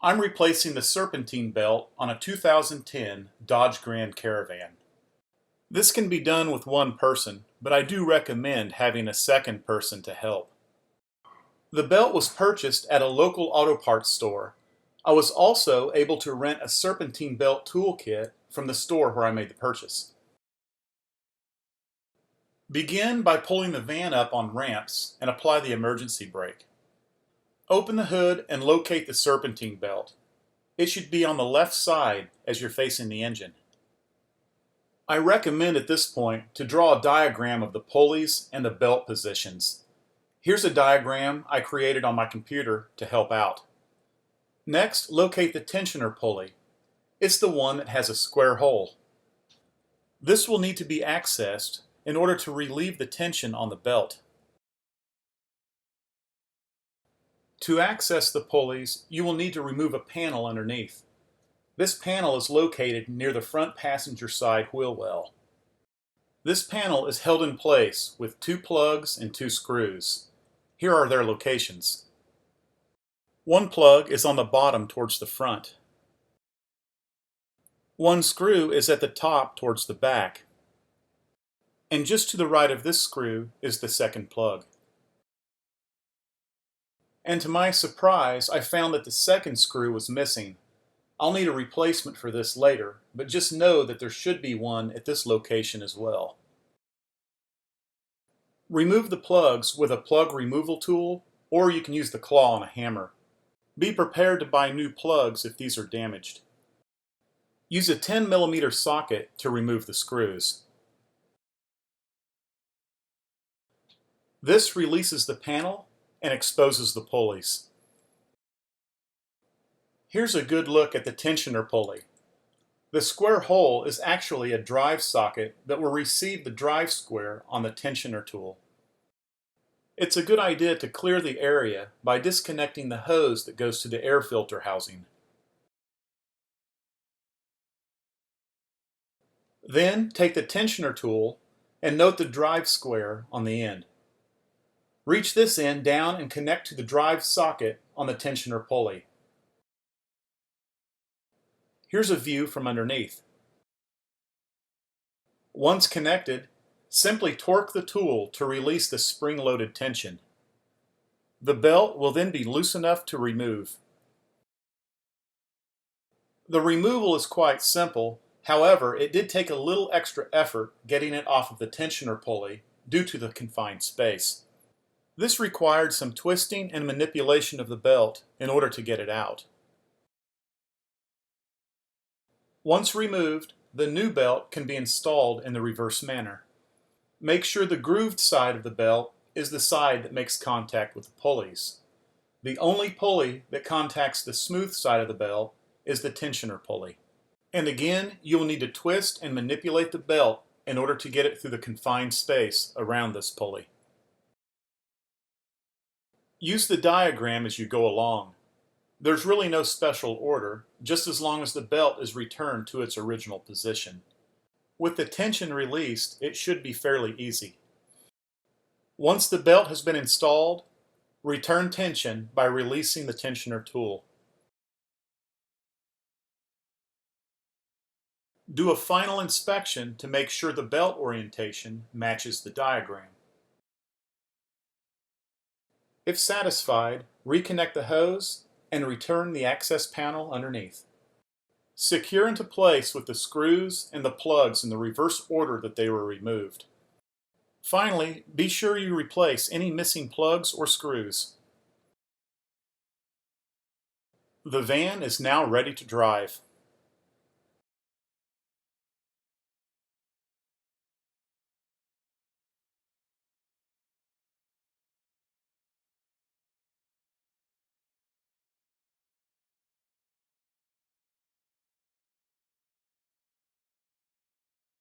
I'm replacing the serpentine belt on a 2010 Dodge Grand Caravan. This can be done with one person, but I do recommend having a second person to help. The belt was purchased at a local auto parts store. I was also able to rent a serpentine belt toolkit from the store where I made the purchase. Begin by pulling the van up on ramps and apply the emergency brake. Open the hood and locate the serpentine belt. It should be on the left side as you're facing the engine. I recommend at this point to draw a diagram of the pulleys and the belt positions. Here's a diagram I created on my computer to help out. Next, locate the tensioner pulley. It's the one that has a square hole. This will need to be accessed in order to relieve the tension on the belt. To access the pulleys, you will need to remove a panel underneath. This panel is located near the front passenger side wheel well. This panel is held in place with 2 plugs and 2 screws. Here are their locations. One plug is on the bottom towards the front. One screw is at the top towards the back. And just to the right of this screw is the second plug. And to my surprise, I found that the second screw was missing. I'll need a replacement for this later, but just know that there should be one at this location as well. Remove the plugs with a plug removal tool, or you can use the claw on a hammer. Be prepared to buy new plugs if these are damaged. Use a 10mm socket to remove the screws. This releases the panel and exposes the pulleys. Here's a good look at the tensioner pulley. The square hole is actually a drive socket that will receive the drive square on the tensioner tool. It's a good idea to clear the area by disconnecting the hose that goes to the air filter housing. Then take the tensioner tool and note the drive square on the end. Reach this end down and connect to the drive socket on the tensioner pulley. Here's a view from underneath. Once connected, simply torque the tool to release the spring-loaded tension. The belt will then be loose enough to remove. The removal is quite simple, however, it did take a little extra effort getting it off of the tensioner pulley due to the confined space. This required some twisting and manipulation of the belt in order to get it out. Once removed, the new belt can be installed in the reverse manner. Make sure the grooved side of the belt is the side that makes contact with the pulleys. The only pulley that contacts the smooth side of the belt is the tensioner pulley. And again, you will need to twist and manipulate the belt in order to get it through the confined space around this pulley. Use the diagram as you go along. There's really no special order, just as long as the belt is returned to its original position. With the tension released, it should be fairly easy. Once the belt has been installed, return tension by releasing the tensioner tool. Do a final inspection to make sure the belt orientation matches the diagram. If satisfied, reconnect the hose and return the access panel underneath. Secure into place with the screws and the plugs in the reverse order that they were removed. Finally, be sure you replace any missing plugs or screws. The van is now ready to drive.